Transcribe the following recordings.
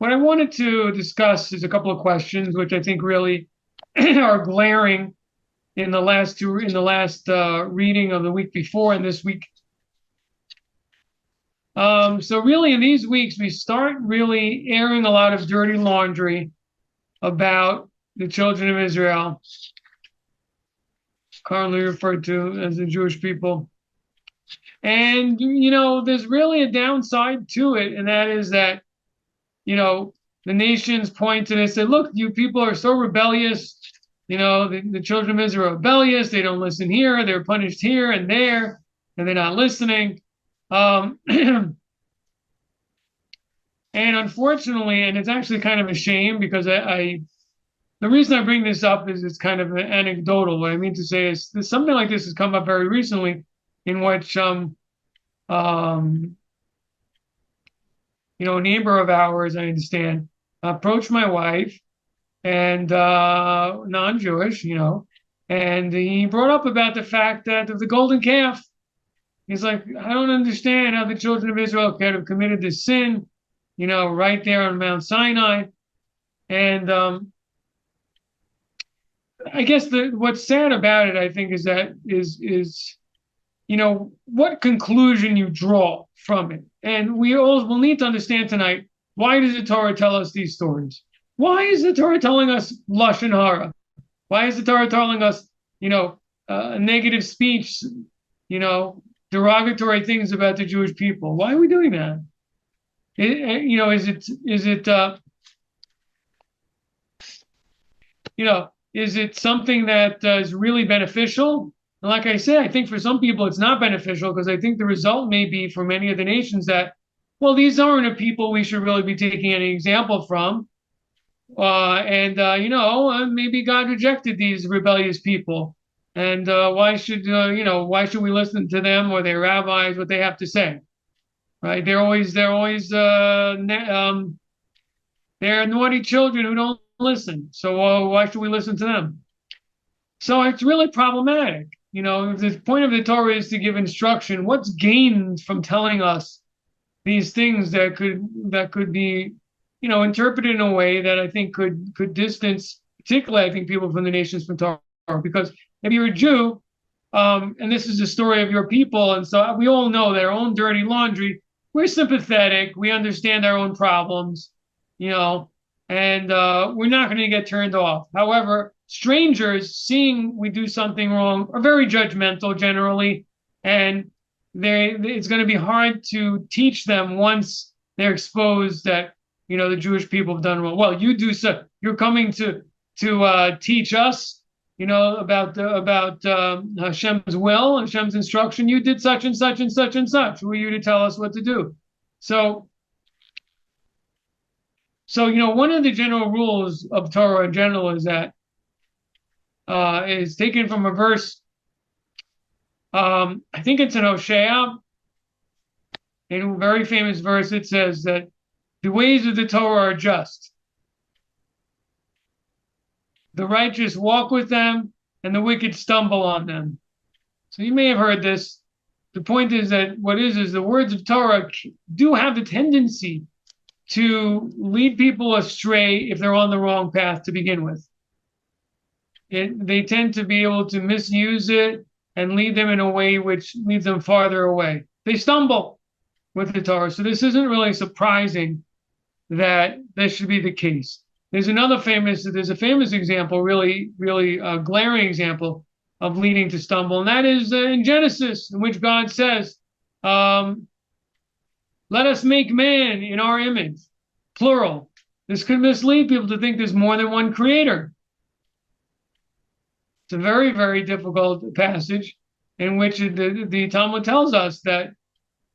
what I wanted to discuss is a couple of questions, which I think really are glaring in the last reading of the week before and this week. So really, in these weeks, we start really airing a lot of dirty laundry about the children of Israel, currently referred to as the Jewish people. And, there's really a downside to it, and that is that, the nations point to this and say, look, you people are so rebellious. The children of Israel are rebellious. They don't listen here. They're punished here and there, and they're not listening. And unfortunately, and it's actually kind of a shame because the reason I bring this up is it's kind of anecdotal. What I mean to say is something like this has come up very recently in which, um, a neighbor of ours, I understand, approached my wife and non-Jewish, and he brought up about the fact that of the golden calf. He's like, I don't understand how the children of Israel could have committed this sin, right there on Mount Sinai. And I guess what's sad about it, I think, is that what conclusion you draw from it. And we all will need to understand tonight, why does the Torah tell us these stories? Why is the Torah telling us lashon hara? Why is the Torah telling us, negative speech, derogatory things about the Jewish people? Why are we doing that? Is it something that is really beneficial? And like I said, I think for some people it's not beneficial because I think the result may be for many of the nations that, well, these aren't a people we should really be taking any example from. Maybe God rejected these rebellious people. And why should we listen to them or their rabbis, what they have to say? Right? They're naughty children who don't listen. So why should we listen to them? So it's really problematic. If the point of the Torah is to give instruction, what's gained from telling us these things that could be, interpreted in a way that I think could distance, particularly I think people from the nations from Torah, because if you're a Jew, and this is the story of your people, and so we all know their own dirty laundry. We're sympathetic. We understand our own problems, and we're not going to get turned off. However, strangers seeing we do something wrong are very judgmental generally, and it's going to be hard to teach them once they're exposed that the Jewish people have done wrong. Well, you do so. You're coming to teach us, about Hashem's will and Hashem's instruction. You did such and such and such and such. Who are you to tell us what to do? So one of the general rules of Torah in general is that is taken from a verse. I think it's in Hosea, in a very famous verse. It says that the ways of the Torah are just. The righteous walk with them, and the wicked stumble on them. So you may have heard this. The point is that is the words of Torah do have the tendency to lead people astray if they're on the wrong path to begin with. They tend to be able to misuse it and lead them in a way which leads them farther away. They stumble with the Torah. So this isn't really surprising that this should be the case. There's a famous example, really, really glaring example of leading to stumble, and that is in Genesis, in which God says, let us make man in our image, plural. This could mislead people to think there's more than one creator. It's a very, very difficult passage in which the Talmud tells us that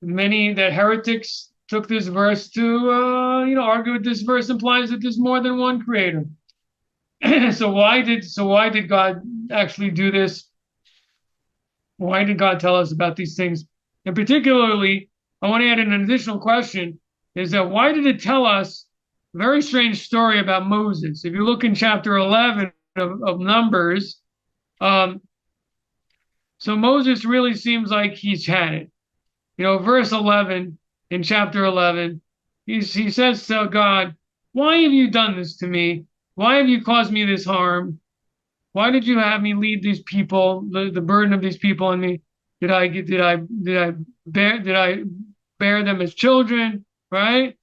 heretics took this verse to, argue that this verse implies that there's more than one creator. So why did God actually do this? Why did God tell us about these things? And particularly, I want to add an additional question, is that why did it tell us a very strange story about Moses? If you look in chapter 11 of Numbers, so Moses really seems like he's had it. Verse 11, in chapter 11, he says to God, why have you done this to me? Why have you caused me this harm? Why did you have me lead these people, the burden of these people on me? Did I bear them as children, right?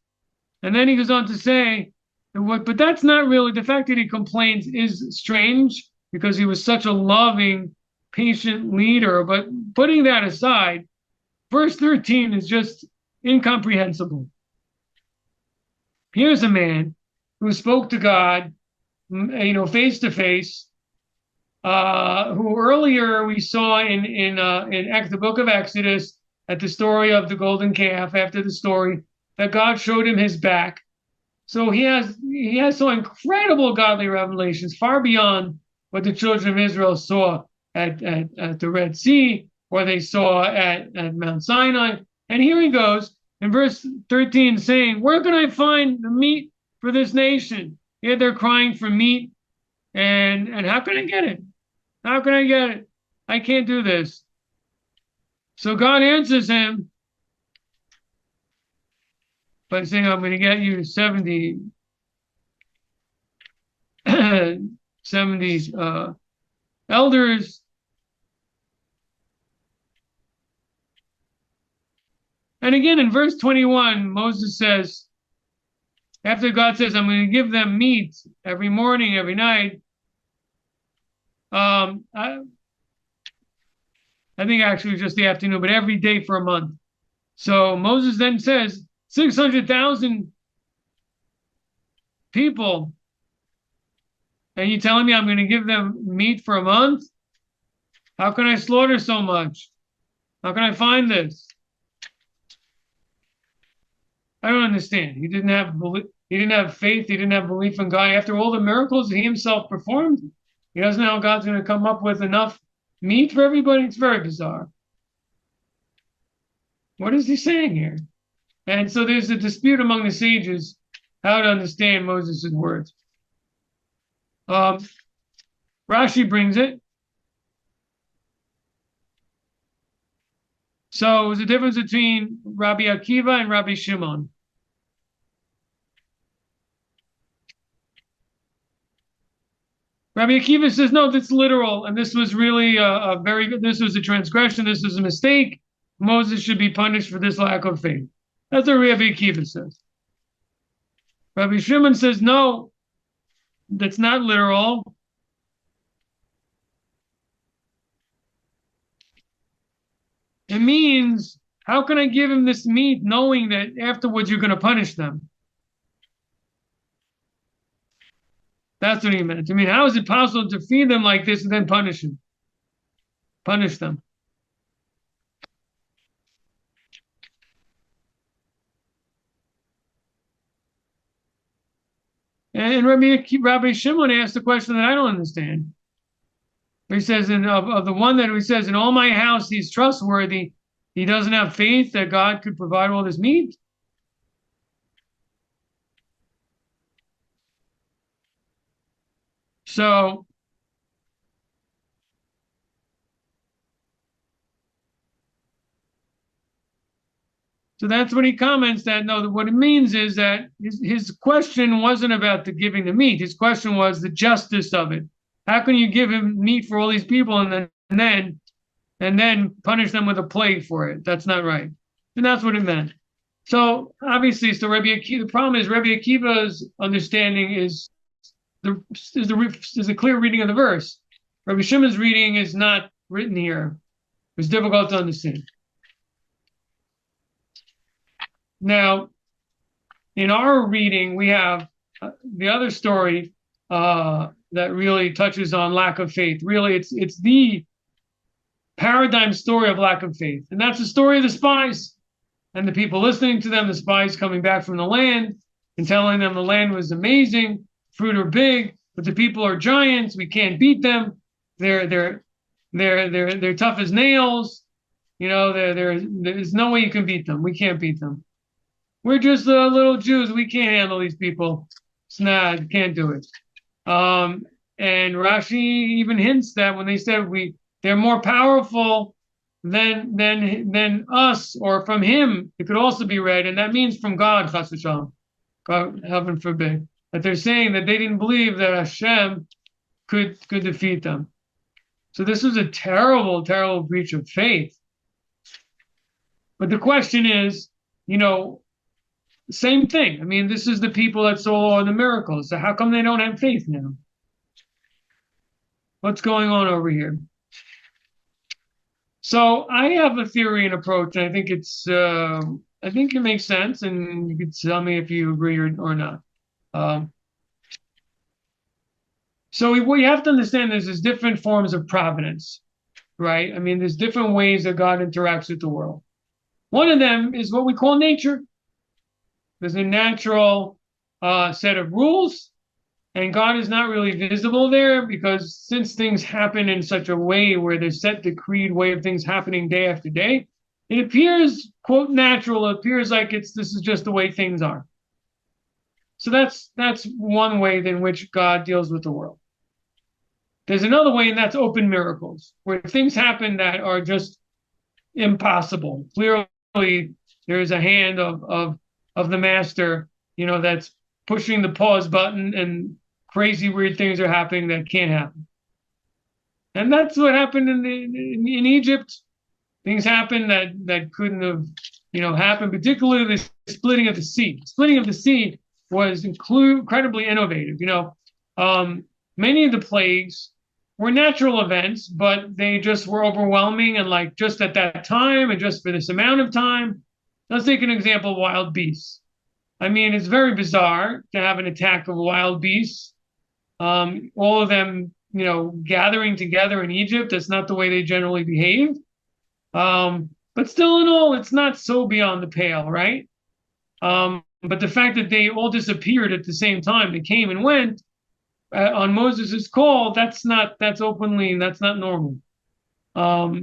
And then he goes on to say, but that's not really, the fact that he complains is strange because he was such a loving, patient leader. But putting that aside, verse 13 is just incomprehensible. Here's a man who spoke to God, face to face, who earlier we saw in the book of Exodus at the story of the golden calf, after the story that God showed him his back. So he has so incredible godly revelations, far beyond what the children of Israel saw at the Red Sea, or they saw at Mount Sinai. And here he goes in verse 13 saying, where can I find the meat for this nation? Here they're crying for meat, and how can I get it? How can I get it? I can't do this. So God answers him by saying, I'm going to get you 70 elders. And again, in verse 21, Moses says, after God says, I'm going to give them meat every morning, every night, I think actually just the afternoon, but every day for a month. So Moses then says, 600,000 people, and you telling me I'm going to give them meat for a month? How can I slaughter so much? How can I find this? I don't understand. He didn't have faith. He didn't have belief in God. After all the miracles he himself performed, he doesn't know how God's going to come up with enough meat for everybody. It's very bizarre. What is he saying here? And so there's a dispute among the sages how to understand Moses' words. Rashi brings it. So there's a difference between Rabbi Akiva and Rabbi Shimon. Rabbi Akiva says, no, that's literal, and this was really this was a transgression, this was a mistake. Moses should be punished for this lack of faith. That's what Rabbi Akiva says. Rabbi Shimon says, no, that's not literal. It means, how can I give him this meat knowing that afterwards you're going to punish them? That's what he meant. I mean, how is it possible to feed them like this and then punish them? Punish them. And Rabbi Shimon asked the question that I don't understand. He says, of the one that he says, in all my house, he's trustworthy. He doesn't have faith that God could provide all this meat. So that's what he comments that, no, what it means is that his question wasn't about the giving the meat. His question was the justice of it. How can you give him meat for all these people and then punish them with a plague for it? That's not right. And that's what it meant. So obviously, the problem is Rabbi Akiva's understanding is a clear reading of the verse. Rabbi Shimon's reading is not written here. It's difficult to understand. Now, in our reading, we have the other story that really touches on lack of faith. Really, it's the paradigm story of lack of faith. And that's the story of the spies and the people listening to them, the spies coming back from the land and telling them the land was amazing, fruit are big, but the people are giants. We can't beat them. They're tough as nails. You know, there's no way you can beat them. We can't beat them. We're just little Jews. We can't handle these people. It's not, can't do it. And Rashi even hints that when they said they're more powerful than us, or from him, it could also be read, and that means from God, chas v'shalom. God, heaven forbid, that they're saying that they didn't believe that Hashem could defeat them. So this was a terrible, terrible breach of faith. But the question is, same thing. I mean, this is the people that saw all the miracles. So how come they don't have faith now? What's going on over here? So I have a theory and approach, and I think I think it makes sense, and you can tell me if you agree or not. So what you have to understand is there's different forms of providence, right? I mean, there's different ways that God interacts with the world. One of them is what we call nature. There's a natural set of rules, and God is not really visible there because since things happen in such a way where there's set decreed way of things happening day after day, it appears, quote, natural. It appears like this is just the way things are. So that's one way in which God deals with the world. There's another way, and that's open miracles, where things happen that are just impossible. Clearly, there is a hand of the master, that's pushing the pause button, and crazy, weird things are happening that can't happen. And that's what happened in Egypt. Things happened that couldn't have, happened. Particularly the splitting of the sea. Splitting of the sea was incredibly innovative. Many of the plagues were natural events, but they just were overwhelming and like just at that time and just for this amount of time. Let's take an example of wild beasts. I mean, it's very bizarre to have an attack of wild beasts. All of them, gathering together in Egypt. That's not the way they generally behave. But still in all, it's not so beyond the pale, right? But the fact that they all disappeared at the same time, they came and went, on Moses' call, that's not normal. But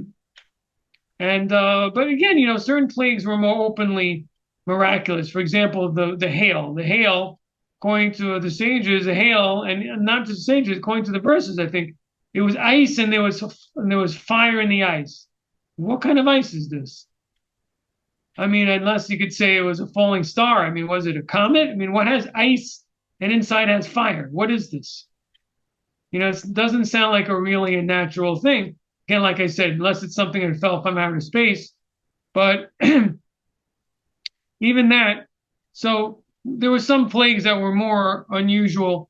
again, certain plagues were more openly miraculous. For example, the hail, according to the sages, the hail, and not just the sages, according to the verses, I think it was ice and there was fire in the ice. What kind of ice is this? I mean, unless you could say it was a falling star. I mean, was it a comet? I mean, what has ice and inside has fire? What is this? It doesn't sound like a natural thing. Again, like I said, unless it's something that fell from outer space. But even that, so there were some plagues that were more unusual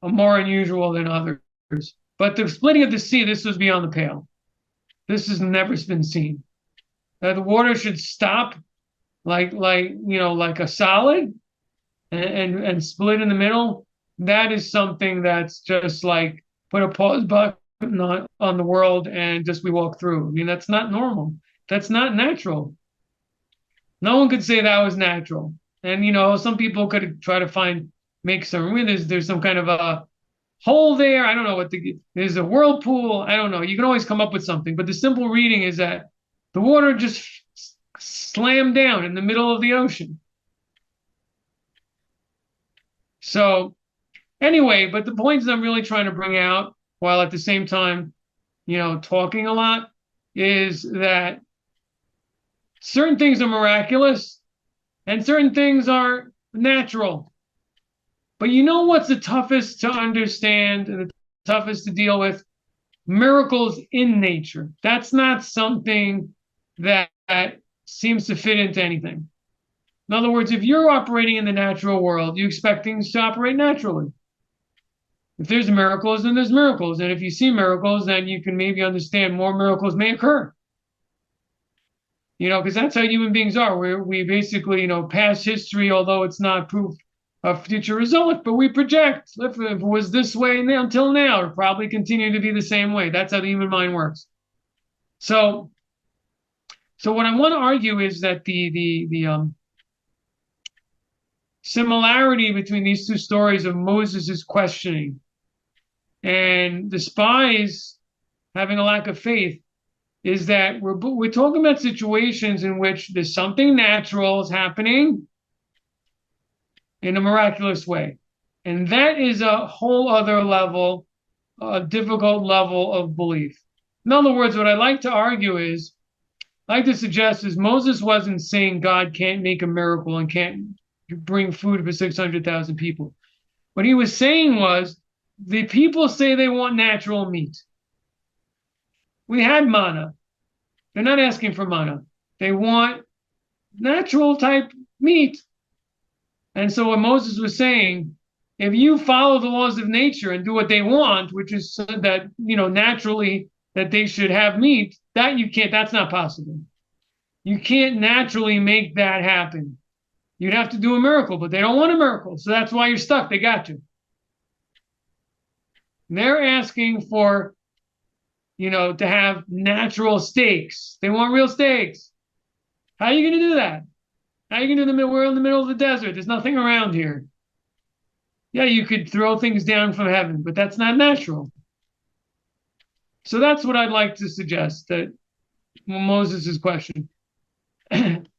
than others. But the splitting of the sea, this was beyond the pale. This has never been seen. The water should stop like a solid and split in the middle. That is something that's just like put a pause button on the world and just we walk through. I mean, that's not normal. That's not natural. No one could say that was natural. And some people could try to make some. There's some kind of a hole there. I don't know there's a whirlpool. I don't know. You can always come up with something. But the simple reading is that the water just slammed down in the middle of the ocean. So anyway, but the points I'm really trying to bring out, while at the same time, talking a lot, is that certain things are miraculous and certain things are natural. But what's the toughest to understand and the toughest to deal with? Miracles in nature. That's not something that seems to fit into anything. In other words, if you're operating in the natural world, you expect things to operate naturally. If there's miracles, then there's miracles. And if you see miracles, then you can maybe understand more miracles may occur. Because that's how human beings are. We basically, past history, although it's not proof of future results, but we project. If it was this way until now, it'll probably continue to be the same way. That's how the human mind works. So what I want to argue is that the similarity between these two stories of Moses' questioning and the spies having a lack of faith is that we're talking about situations in which there's something natural is happening in a miraculous way. And that is a whole other level, a difficult level of belief. In other words, what I like to argue is, I like to suggest is Moses wasn't saying God can't make a miracle and can't bring food for 600,000 people. What he was saying was, the people say they want natural meat. We had manna. They're not asking for manna. They want natural type meat. And so what Moses was saying, if you follow the laws of nature and do what they want, which is that, naturally that they should have meat, that you can't, that's not possible. You can't naturally make that happen. You'd have to do a miracle, but they don't want a miracle. So that's why you're stuck. They got you. They're asking for, to have natural steaks. They want real steaks. How are you going to do that? How are you going to do that? We're in the middle of the desert. There's nothing around here. Yeah, you could throw things down from heaven, but that's not natural. So that's what I'd like to suggest, that Moses' question.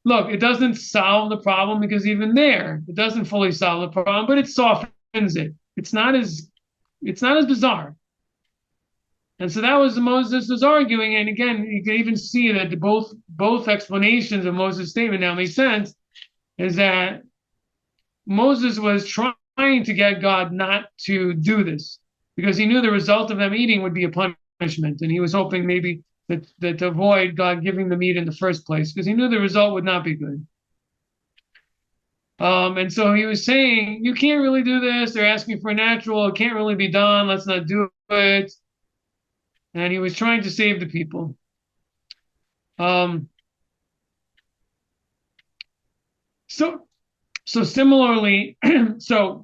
Look, it doesn't solve the problem, because even there, it doesn't fully solve the problem, but it softens it. It's not as bizarre. And so that was Moses was arguing. And again, you can even see that both explanations of Moses' statement now make sense, is that Moses was trying to get God not to do this, because he knew the result of them eating would be a punishment. And he was hoping maybe that to avoid God giving the meat in the first place, because he knew the result would not be good. And so he was saying, you can't really do this. They're asking for a natural. It can't really be done. Let's not do it. And he was trying to save the people. So similarly, but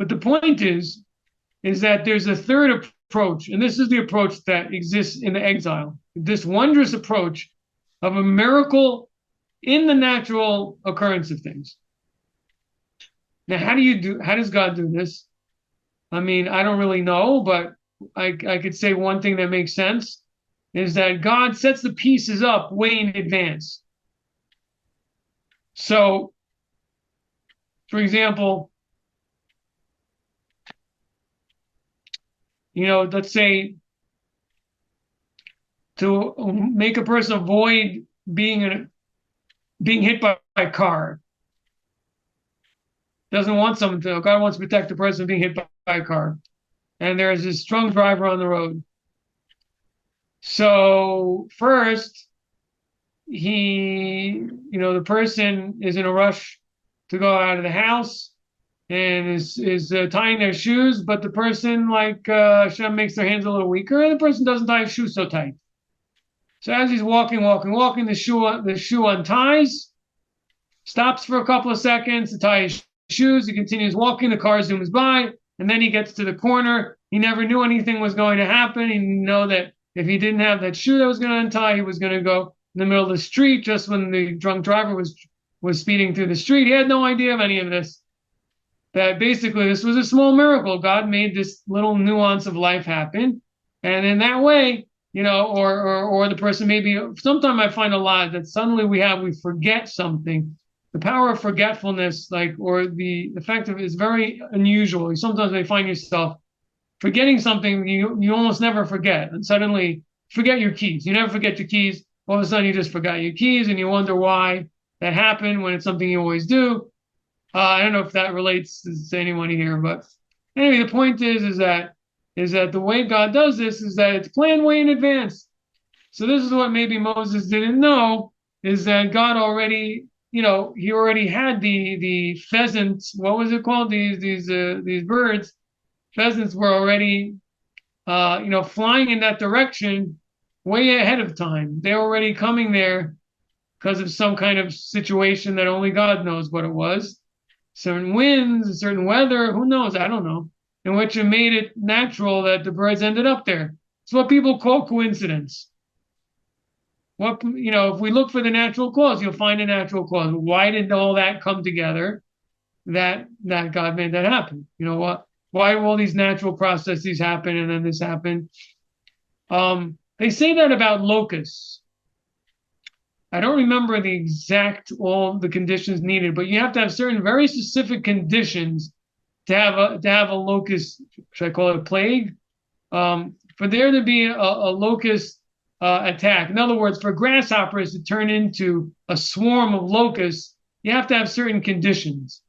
the point is that there's a third approach, and this is the approach that exists in the exile. This wondrous approach of a miracle in the natural occurrence of things. Now, how does God do this? I mean, I don't really know, but I could say one thing that makes sense is that God sets the pieces up way in advance. So, for example, let's say to make a person avoid being hit by a car. Doesn't want someone to. God wants to protect the person being hit by a car. And there's this drunk driver on the road. So first, the person is in a rush to go out of the house and is tying their shoes, but the person Hashem makes their hands a little weaker, and the person doesn't tie his shoes so tight. So as he's walking, the shoe unties, stops for a couple of seconds to tie his shoes. He continues walking. The car zooms by, and then he gets to the corner. He never knew anything was going to happen. He didn't know that if he didn't have that shoe that was going to untie, he was going to go in the middle of the street just when the drunk driver was speeding through the street. He had no idea of any of this. That basically this was a small miracle. God made this little nuance of life happen, and in that way, or the person maybe. Sometimes I find a lot that suddenly we forget something. The power of forgetfulness, or the effect of it, is very unusual. Sometimes you find yourself forgetting something you almost never forget, and suddenly forget your keys. You never forget your keys. All of a sudden, you just forgot your keys, and you wonder why that happened when it's something you always do. I don't know if that relates to anyone here, but anyway, the point is that the way God does this is that it's planned way in advance. So this is what maybe Moses didn't know, is that God already, he already had the pheasants. What was it called? These birds. Pheasants were already, flying in that direction way ahead of time. They're already coming there because of some kind of situation that only God knows what it was. Certain winds, certain weather, who knows? I don't know. In which it made it natural that the birds ended up there. It's what people call coincidence. If we look for the natural cause, you'll find a natural cause. Why did all that come together? That God made that happen. Why do all these natural processes happen and then this happened? They say that about locusts. I don't remember all the conditions needed, but you have to have certain very specific conditions to have a locust. Should I call it a plague? For there to be a locust attack. In other words, for grasshoppers to turn into a swarm of locusts, you have to have certain conditions.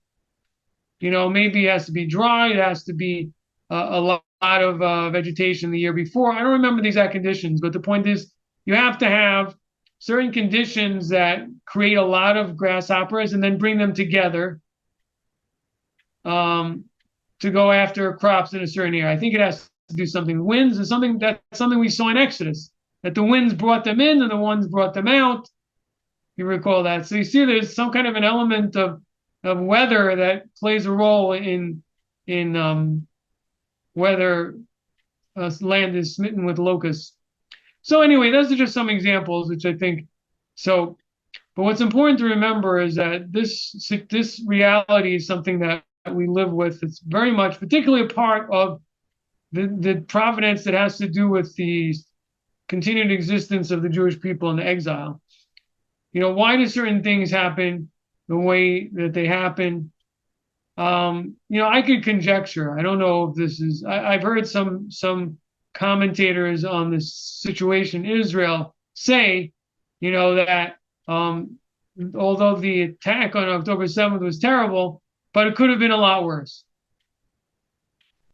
Maybe it has to be dry. It has to be a lot of vegetation the year before. I don't remember the exact conditions, but the point is you have to have certain conditions that create a lot of grasshoppers and then bring them together to go after crops in a certain area. I think it has to do something. Winds is something we saw in Exodus, that the winds brought them in and the winds brought them out. You recall that. So you see there's some kind of an element of weather that plays a role in whether land is smitten with locusts. So anyway, those are just some examples, which I think so. But what's important to remember is that this reality is something that we live with. It's very much, particularly a part of the providence that has to do with the continued existence of the Jewish people in the exile. Why do certain things happen the way that they happen? I could conjecture. I don't know if this is. I've heard some commentators on this situation in Israel say, that although the attack on October 7th was terrible, but it could have been a lot worse.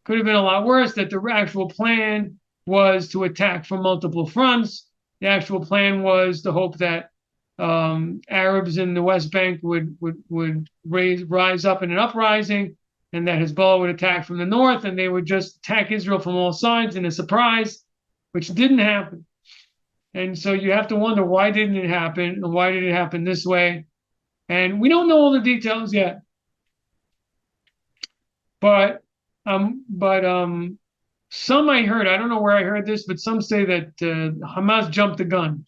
Could have been a lot worse. That the actual plan was to attack from multiple fronts. The actual plan was to hope that Arabs in the West Bank would rise up in an uprising, and that Hezbollah would attack from the north, and they would just attack Israel from all sides in a surprise, which didn't happen. And so you have to wonder, why didn't it happen, and why did it happen this way? And we don't know all the details yet. But some I heard, I don't know where I heard this, but some say that Hamas jumped the gun,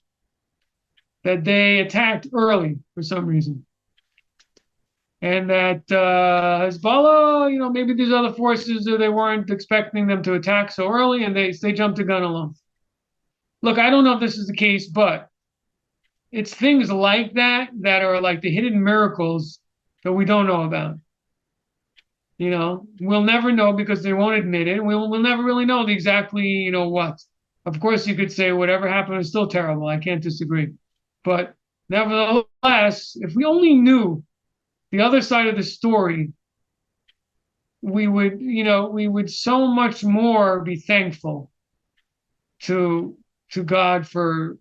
that they attacked early for some reason. And that Hezbollah, maybe these other forces, they weren't expecting them to attack so early, and they jumped the gun alone. Look, I don't know if this is the case, but it's things like that are like the hidden miracles that we don't know about. We'll never know because they won't admit it. We'll never really know exactly, what. Of course, you could say whatever happened was still terrible. I can't disagree. But nevertheless, if we only knew the other side of the story, we would so much more be thankful to God for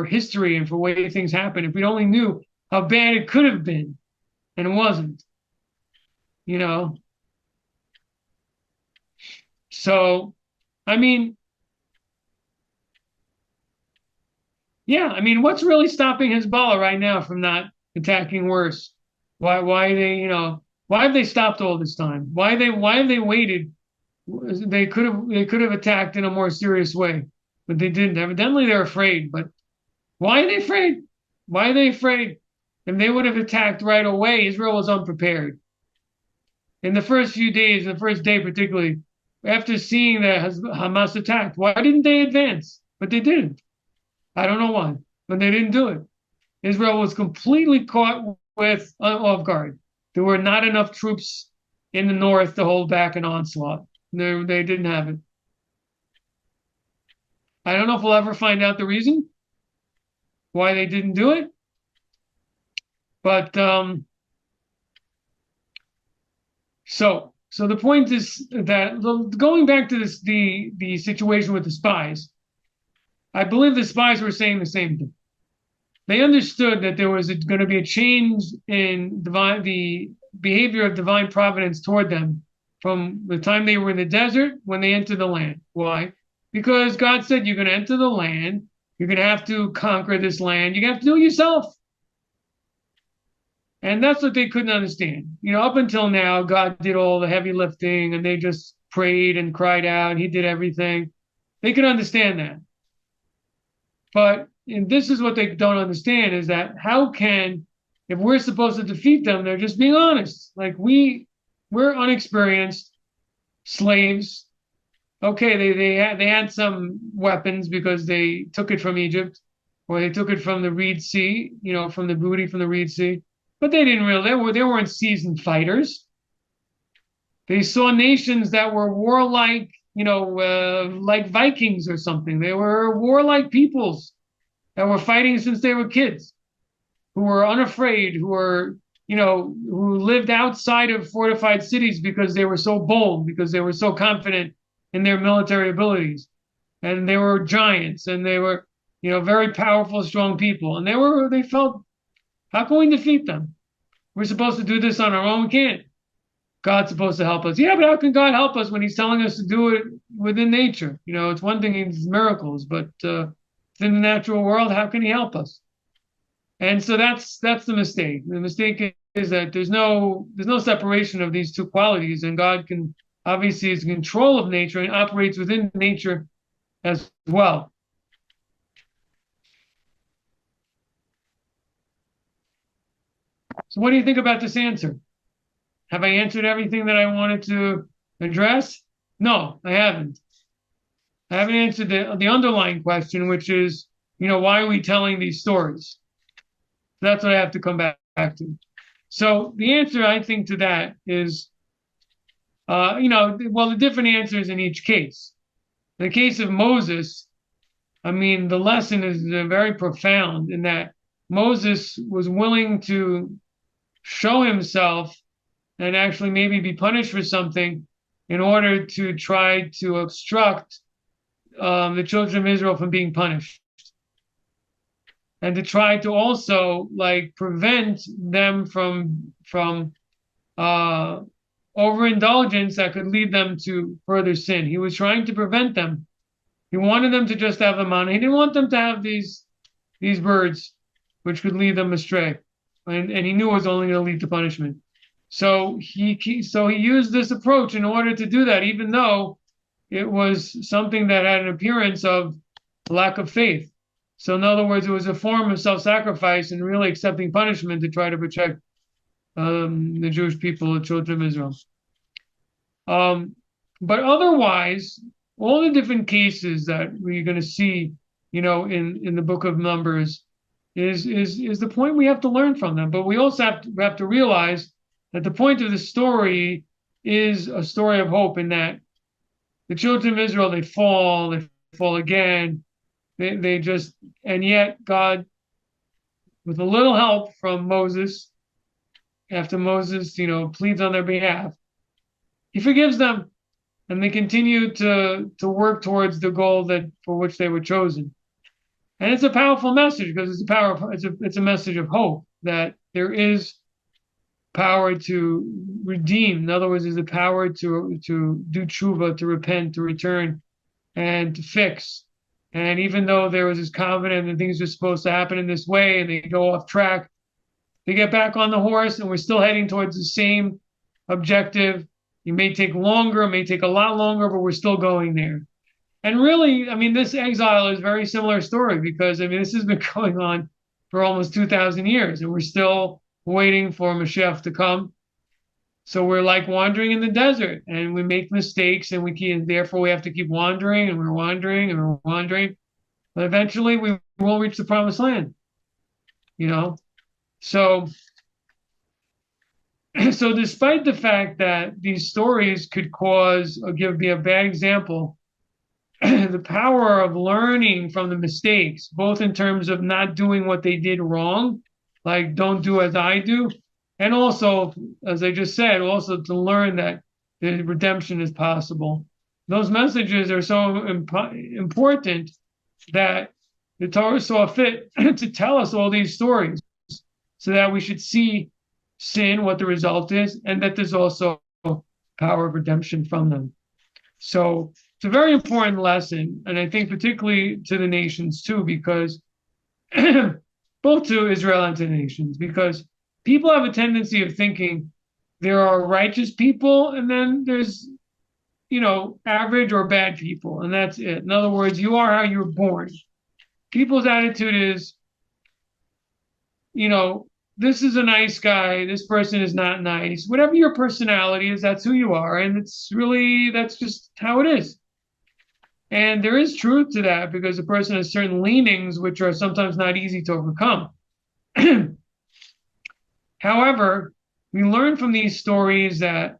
history and for the way things happen. If we only knew how bad it could have been, and it wasn't, So, I mean, yeah, what's really stopping Hezbollah right now from not attacking worse? Why have they stopped all this time? Why have they waited? They could have attacked in a more serious way, but they didn't. Evidently they're afraid. But why are they afraid? Why are they afraid? If they would have attacked right away, Israel was unprepared. In the first few days, the first day particularly, after seeing that Hamas attacked, why didn't they advance? But they didn't. I don't know why, but they didn't do it. Israel was completely caught with off guard. There were not enough troops in the north to hold back an onslaught. They didn't have it. I don't know if we'll ever find out the reason why they didn't do it, but so the point is that going back to the situation with the spies, I believe the spies were saying the same thing. They understood that there was going to be a change in the behavior of divine providence toward them from the time they were in the desert when they entered the land. Why? Because God said, you're going to enter the land. You're going to have to conquer this land. You're going to have to do it yourself. And that's what they couldn't understand. Up until now, God did all the heavy lifting and they just prayed and cried out. He did everything. They could understand that. But this is what they don't understand, is that if we're supposed to defeat them, they're just being honest. Like we're unexperienced slaves. Okay, they had some weapons because they took it from Egypt, or they took it from the Reed Sea, from the booty from the Reed Sea. But they didn't really, they weren't seasoned fighters. They saw nations that were warlike, like Vikings or something. They were warlike peoples that were fighting since they were kids. who were unafraid, who lived outside of fortified cities because they were so bold, because they were so confident in their military abilities. And they were giants, and they were, very powerful, strong people. And they felt, how can we defeat them? We're supposed to do this on our own. We can't. God's supposed to help us. Yeah, but how can God help us when he's telling us to do it within nature? It's one thing, he's miracles, but within the natural world, how can he help us? And so that's the mistake. The mistake is that there's no separation of these two qualities, and God can obviously is in control of nature and operates within nature as well. So what do you think about this answer? Have I answered everything that I wanted to address? No, I haven't. I haven't answered the underlying question, which is, why are we telling these stories? That's what I have to come back to. So the answer, I think, to that is, the different answers in each case. In the case of Moses, I mean, the lesson is very profound in that Moses was willing to show himself and actually maybe be punished for something in order to try to obstruct the children of Israel from being punished, and to try to also prevent them from overindulgence that could lead them to further sin. He was trying to prevent them. He wanted them to just have the manna. He didn't want them to have these birds, which could lead them astray, and he knew it was only going to lead to punishment. So he used this approach in order to do that, even though it was something that had an appearance of lack of faith. So in other words, it was a form of self-sacrifice and really accepting punishment to try to protect the Jewish people, the children of Israel. But otherwise, all the different cases that we're going to see, in the book of Numbers is the point we have to learn from them. But we also have to realize that the point of the story is a story of hope, in that the children of Israel, they fall again. And yet God, with a little help from Moses, after Moses, pleads on their behalf, he forgives them, and they continue to work towards the goal for which they were chosen. And it's a powerful message, because it's a message of hope, that there is power to redeem. In other words, there's a power to do tshuva, to repent, to return, and to fix. And even though there was this confidence that things are supposed to happen in this way, and they go off track, they get back on the horse, and we're still heading towards the same objective. It may take longer, it may take a lot longer, but we're still going there. And really, I mean, this exile is a very similar story, because, this has been going on for almost 2,000 years, and we're still waiting for Mashiach to come. So we're like wandering in the desert, and we make mistakes, and therefore we have to keep wandering, and we're wandering, and we're wandering. But eventually we will reach the promised land, So despite the fact that these stories could be a bad example, the power of learning from the mistakes, both in terms of not doing what they did wrong, like don't do as I do, and also, as I just said, also to learn that the redemption is possible. Those messages are so important that the Torah saw fit to tell us all these stories, so that we should see sin, what the result is, and that there's also power of redemption from them. So it's a very important lesson, and I think particularly to the nations too, because both to Israel and to the nations, because people have a tendency of thinking there are righteous people, and then there's, average or bad people, and that's it. In other words, you are how you're born. People's attitude is, this is a nice guy, this person is not nice. Whatever your personality is, that's who you are, and that's just how it is. And there is truth to that, because a person has certain leanings which are sometimes not easy to overcome. However, we learn from these stories that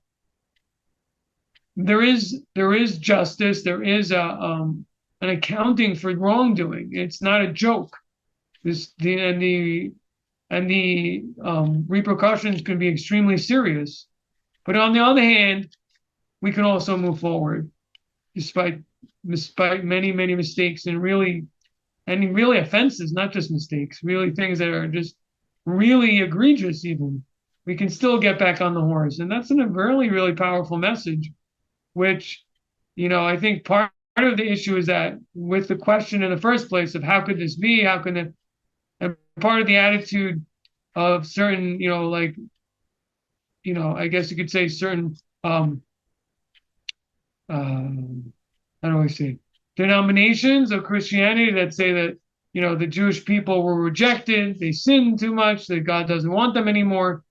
there is justice, there is an accounting for wrongdoing. It's not a joke. The and the repercussions can be extremely serious. But on the other hand, we can also move forward despite many, many mistakes and really offenses, not just mistakes, really things that are just really egregious even. We can still get back on the horse. And that's a really, really powerful message, which, I think part of the issue is that with the question in the first place of how could this be? How can it? And part of the attitude of certain, I guess you could say certain, how do I say, denominations of Christianity that say that, the Jewish people were rejected, they sinned too much, that God doesn't want them anymore.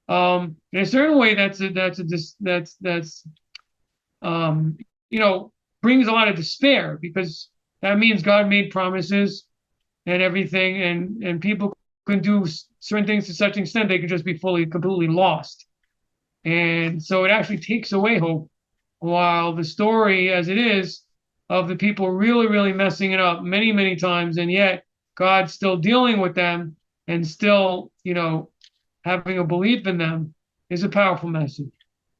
In a certain way, um, brings a lot of despair because that means God made promises and everything, and people can do certain things to such an extent they can just be completely lost. And so it actually takes away hope, while the story as it is of the people really, really messing it up many, many times, and yet God's still dealing with them and still, having a belief in them is a powerful message.